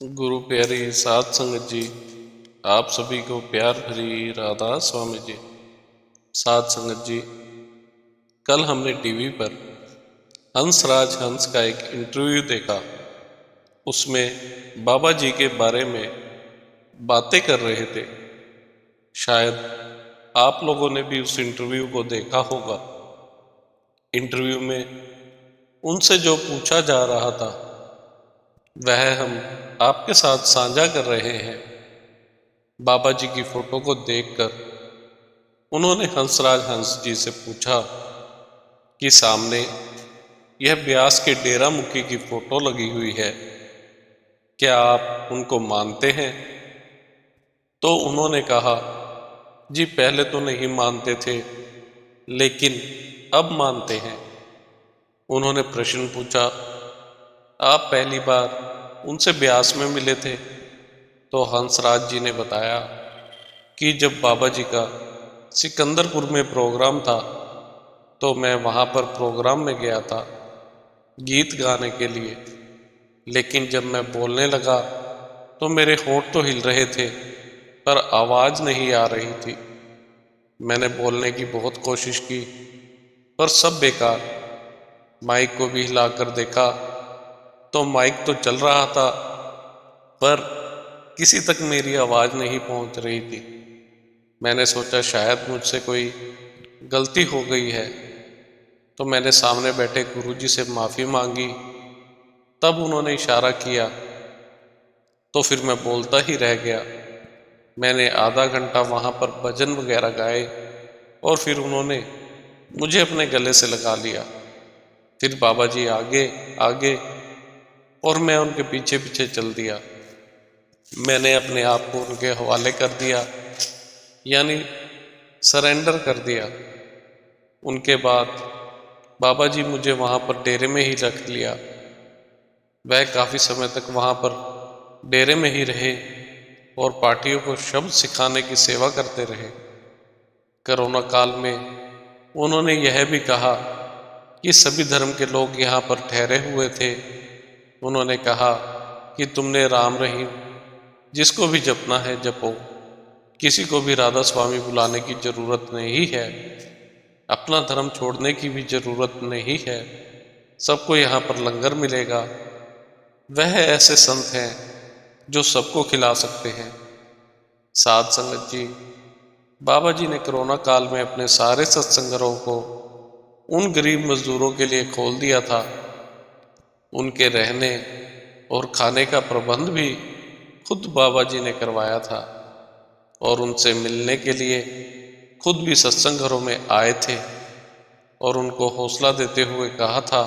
गुरु प्यारी साध संगत जी, आप सभी को प्यार भरी राधा स्वामी जी। साध संगत जी, कल हमने टीवी पर हंसराज हंस का एक इंटरव्यू देखा। उसमें बाबा जी के बारे में बातें कर रहे थे। शायद आप लोगों ने भी उस इंटरव्यू को देखा होगा। इंटरव्यू में उनसे जो पूछा जा रहा था वह हम आपके साथ साझा कर रहे हैं। बाबा जी की फोटो को देखकर उन्होंने हंसराज हंस जी से पूछा कि सामने यह ब्यास के डेरा मुखी की फोटो लगी हुई है, क्या आप उनको मानते हैं? तो उन्होंने कहा, जी पहले तो नहीं मानते थे, लेकिन अब मानते हैं। उन्होंने प्रश्न पूछा, आप पहली बार उनसे ब्यास में मिले थे? तो हंसराज जी ने बताया कि जब बाबा जी का सिकंदरपुर में प्रोग्राम था तो मैं वहाँ पर प्रोग्राम में गया था गीत गाने के लिए। लेकिन जब मैं बोलने लगा तो मेरे होंठ तो हिल रहे थे पर आवाज़ नहीं आ रही थी। मैंने बोलने की बहुत कोशिश की पर सब बेकार। माइक को भी हिलाकर देखा तो माइक तो चल रहा था पर किसी तक मेरी आवाज़ नहीं पहुंच रही थी। मैंने सोचा शायद मुझसे कोई गलती हो गई है, तो मैंने सामने बैठे गुरुजी से माफ़ी मांगी। तब उन्होंने इशारा किया तो फिर मैं बोलता ही रह गया। मैंने आधा घंटा वहाँ पर भजन वगैरह गाए और फिर उन्होंने मुझे अपने गले से लगा लिया। फिर बाबा जी आगे आगे और मैं उनके पीछे पीछे चल दिया। मैंने अपने आप को उनके हवाले कर दिया, यानी सरेंडर कर दिया। उनके बाद बाबा जी मुझे वहाँ पर डेरे में ही रख लिया। वह काफ़ी समय तक वहाँ पर डेरे में ही रहे और पार्टियों को शब्द सिखाने की सेवा करते रहे। कोरोना काल में उन्होंने यह भी कहा कि सभी धर्म के लोग यहाँ पर ठहरे हुए थे। उन्होंने कहा कि तुमने राम रहीम जिसको भी जपना है जपो, किसी को भी राधा स्वामी बुलाने की जरूरत नहीं है, अपना धर्म छोड़ने की भी जरूरत नहीं है, सबको यहाँ पर लंगर मिलेगा। वह ऐसे संत हैं जो सबको खिला सकते हैं। साध संगत जी, बाबा जी ने कोरोना काल में अपने सारे सत्संगरों को उन गरीब मजदूरों के लिए खोल दिया था। उनके रहने और खाने का प्रबंध भी खुद बाबा जी ने करवाया था और उनसे मिलने के लिए खुद भी सत्संग घरों में आए थे और उनको हौसला देते हुए कहा था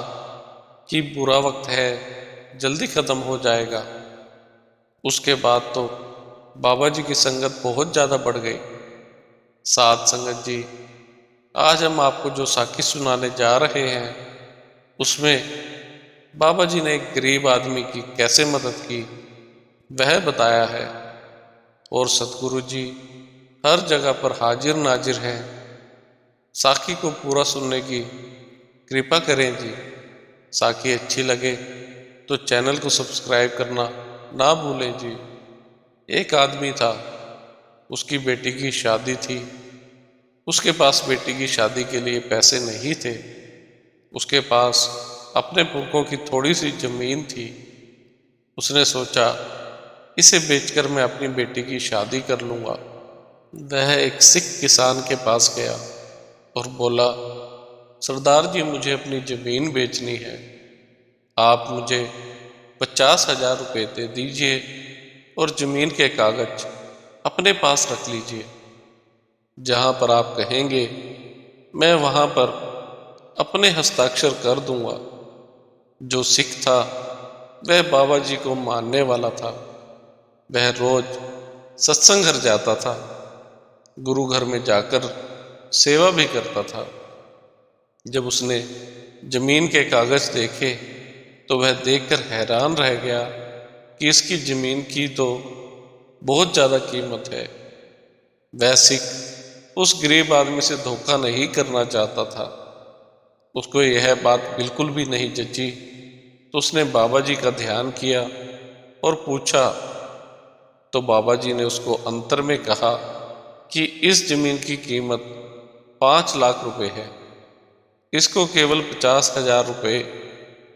कि बुरा वक्त है, जल्दी खत्म हो जाएगा। उसके बाद तो बाबा जी की संगत बहुत ज़्यादा बढ़ गई। साध संगत जी, आज हम आपको जो साखी सुनाने जा रहे हैं उसमें बाबा जी ने एक गरीब आदमी की कैसे मदद की वह बताया है। और सतगुरु जी हर जगह पर हाजिर नाजिर हैं। साखी को पूरा सुनने की कृपा करें जी। साखी अच्छी लगे तो चैनल को सब्सक्राइब करना ना भूलें जी। एक आदमी था, उसकी बेटी की शादी थी। उसके पास बेटी की शादी के लिए पैसे नहीं थे। उसके पास अपने पुरखों की थोड़ी सी जमीन थी। उसने सोचा इसे बेचकर मैं अपनी बेटी की शादी कर लूँगा। वह एक सिख किसान के पास गया और बोला, सरदार जी मुझे अपनी जमीन बेचनी है, आप मुझे 50,000 रुपये दे दीजिए और जमीन के कागज अपने पास रख लीजिए। जहाँ पर आप कहेंगे मैं वहाँ पर अपने हस्ताक्षर कर दूंगा। जो सिख था वह बाबा जी को मानने वाला था। वह रोज सत्संग घर जाता था, गुरु घर में जाकर सेवा भी करता था। जब उसने जमीन के कागज देखे तो वह देखकर हैरान रह गया कि इसकी जमीन की तो बहुत ज़्यादा कीमत है। वह सिख उस गरीब आदमी से धोखा नहीं करना चाहता था। उसको यह बात बिल्कुल भी नहीं जची। तो उसने बाबा जी का ध्यान किया और पूछा तो बाबा जी ने उसको अंतर में कहा कि इस जमीन की कीमत 5 लाख रुपए है। इसको केवल 50,000 रुपये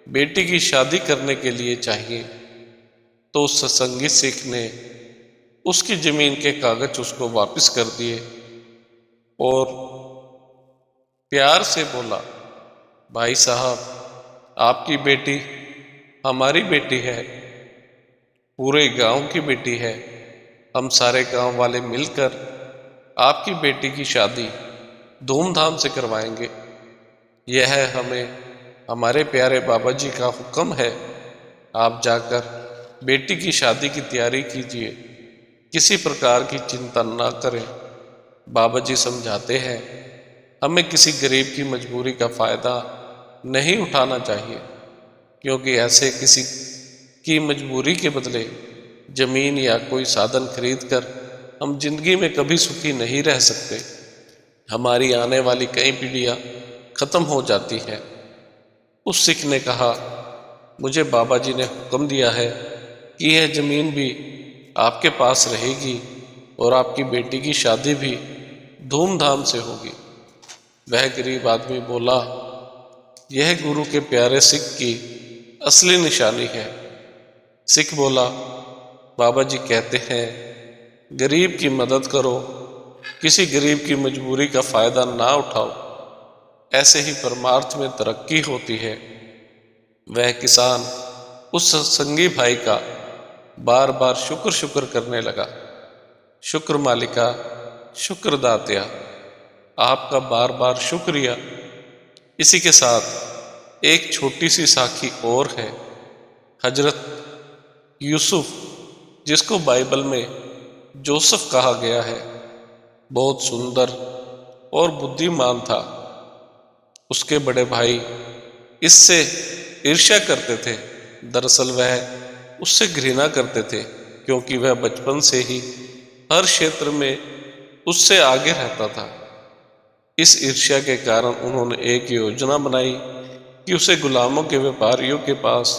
बेटी की शादी करने के लिए चाहिए। तो उस सत्संगी सिख ने उसकी जमीन के कागज उसको वापस कर दिए और प्यार से बोला, भाई साहब, आपकी बेटी हमारी बेटी है, पूरे गांव की बेटी है। हम सारे गांव वाले मिलकर आपकी बेटी की शादी धूमधाम से करवाएंगे। यह हमें हमारे प्यारे बाबा जी का हुक्म है। आप जाकर बेटी की शादी की तैयारी कीजिए, किसी प्रकार की चिंता ना करें। बाबा जी समझाते हैं, हमें किसी गरीब की मजबूरी का फायदा नहीं उठाना चाहिए, क्योंकि ऐसे किसी की मजबूरी के बदले जमीन या कोई साधन खरीद कर हम जिंदगी में कभी सुखी नहीं रह सकते। हमारी आने वाली कई पीढ़ियां खत्म हो जाती हैं। उस सिख ने कहा, मुझे बाबा जी ने हुक्म दिया है कि यह जमीन भी आपके पास रहेगी और आपकी बेटी की शादी भी धूमधाम से होगी। वह गरीब आदमी बोला, यह गुरु के प्यारे सिख की असली निशानी है। सिख बोला, बाबा जी कहते हैं गरीब की मदद करो, किसी गरीब की मजबूरी का फायदा ना उठाओ। ऐसे ही परमार्थ में तरक्की होती है। वह किसान उस सत्संगी भाई का बार बार शुक्र शुक्र करने लगा। शुक्र मालिका, शुक्र दात्या, आपका बार बार शुक्रिया। इसी के साथ एक छोटी सी साखी और है। हजरत यूसुफ, जिसको बाइबल में जोसेफ कहा गया है, बहुत सुंदर और बुद्धिमान था। उसके बड़े भाई इससे ईर्ष्या करते थे। दरअसल वह उससे घृणा करते थे, क्योंकि वह बचपन से ही हर क्षेत्र में उससे आगे रहता था। इस ईर्ष्या के कारण उन्होंने एक योजना बनाई कि उसे गुलामों के व्यापारियों के पास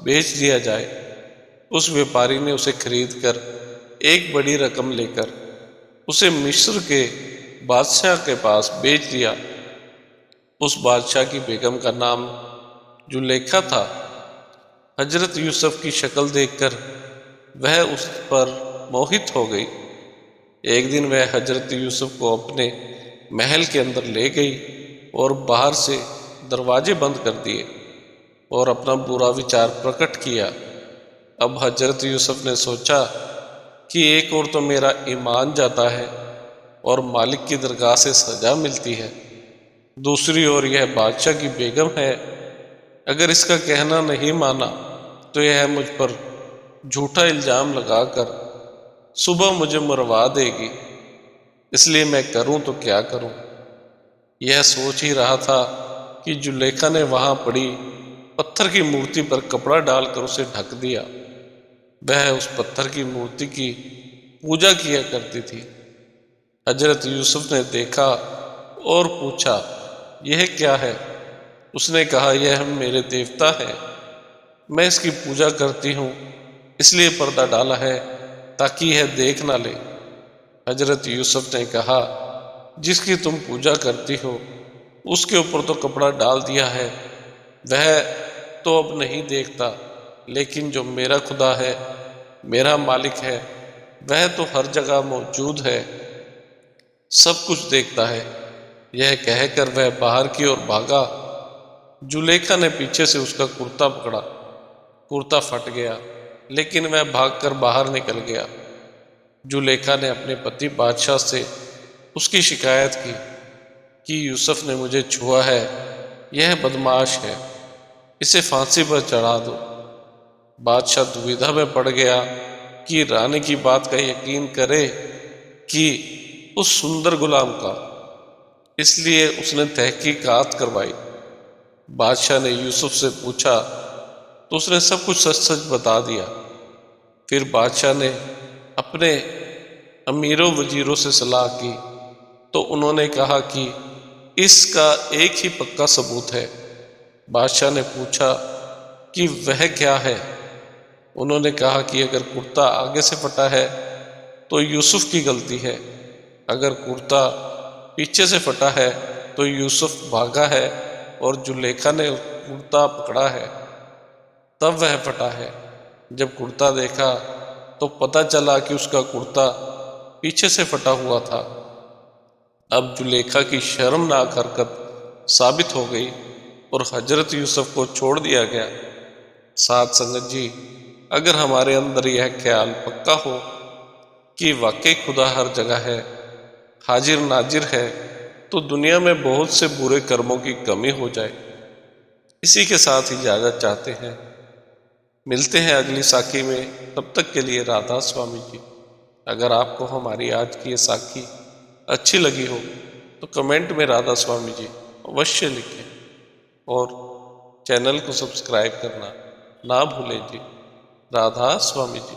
बेच दिया जाए। उस व्यापारी ने उसे खरीद कर एक बड़ी रकम लेकर उसे मिस्र के बादशाह के पास बेच दिया। उस बादशाह की बेगम का नाम जुलेखा था। हजरत यूसुफ की शक्ल देखकर वह उस पर मोहित हो गई। एक दिन वह हजरत यूसुफ को अपने महल के अंदर ले गई और बाहर से दरवाजे बंद कर दिए और अपना बुरा विचार प्रकट किया। अब हजरत यूसुफ ने सोचा कि एक और तो मेरा ईमान जाता है और मालिक की दरगाह से सजा मिलती है, दूसरी ओर यह बादशाह की बेगम है। अगर इसका कहना नहीं माना तो यह मुझ पर झूठा इल्जाम लगाकर सुबह मुझे मरवा देगी। इसलिए मैं करूं तो क्या करूं। यह सोच ही रहा था कि जुलेखा ने वहां पड़ी पत्थर की मूर्ति पर कपड़ा डालकर उसे ढक दिया। वह उस पत्थर की मूर्ति की पूजा किया करती थी। हजरत यूसुफ ने देखा और पूछा, यह क्या है। उसने कहा, यह मेरे देवता है, मैं इसकी पूजा करती हूँ, इसलिए पर्दा डाला है ताकि यह देख ना ले। हजरत यूसुफ ने कहा, जिसकी तुम पूजा करती हो उसके ऊपर तो कपड़ा डाल दिया है, वह तो अब नहीं देखता, लेकिन जो मेरा खुदा है, मेरा मालिक है, वह तो हर जगह मौजूद है, सब कुछ देखता है। यह कहकर वह बाहर की ओर भागा। जुलेखा ने पीछे से उसका कुर्ता पकड़ा। कुर्ता फट गया, लेकिन वह भागकर बाहर निकल गया। जुलेखा ने अपने पति बादशाह से उसकी शिकायत की कि यूसुफ ने मुझे छुआ है, यह बदमाश है, इसे फांसी पर चढ़ा दो। बादशाह दुविधा में पड़ गया कि रानी की बात का यकीन करे कि उस सुंदर गुलाम का। इसलिए उसने तहकीकात करवाई। बादशाह ने यूसुफ से पूछा तो उसने सब कुछ सच सच बता दिया। फिर बादशाह ने अपने अमीरों वजीरों से सलाह की तो उन्होंने कहा कि इसका एक ही पक्का सबूत है। बादशाह ने पूछा कि वह क्या है। उन्होंने कहा कि अगर कुर्ता आगे से फटा है तो यूसुफ की गलती है, अगर कुर्ता पीछे से फटा है तो यूसुफ भागा है और जुलेखा ने कुर्ता पकड़ा है, तब वह फटा है। जब कुर्ता देखा तो पता चला कि उसका कुर्ता पीछे से फटा हुआ था। अब जुलेखा की शर्मनाक हरकत साबित हो गई और हजरत यूसुफ को छोड़ दिया गया। साथ संगत जी, अगर हमारे अंदर यह ख्याल पक्का हो कि वाकई खुदा हर जगह है, हाजिर नाजिर है, तो दुनिया में बहुत से बुरे कर्मों की कमी हो जाए। इसी के साथ इजाजत चाहते हैं, मिलते हैं अगली साखी में। तब तक के लिए राधा स्वामी जी। अगर आपको हमारी आज की ये साखी अच्छी लगी हो तो कमेंट में राधा स्वामी जी अवश्य लिखें और चैनल को सब्सक्राइब करना ना भूलें जी। राधा स्वामी जी।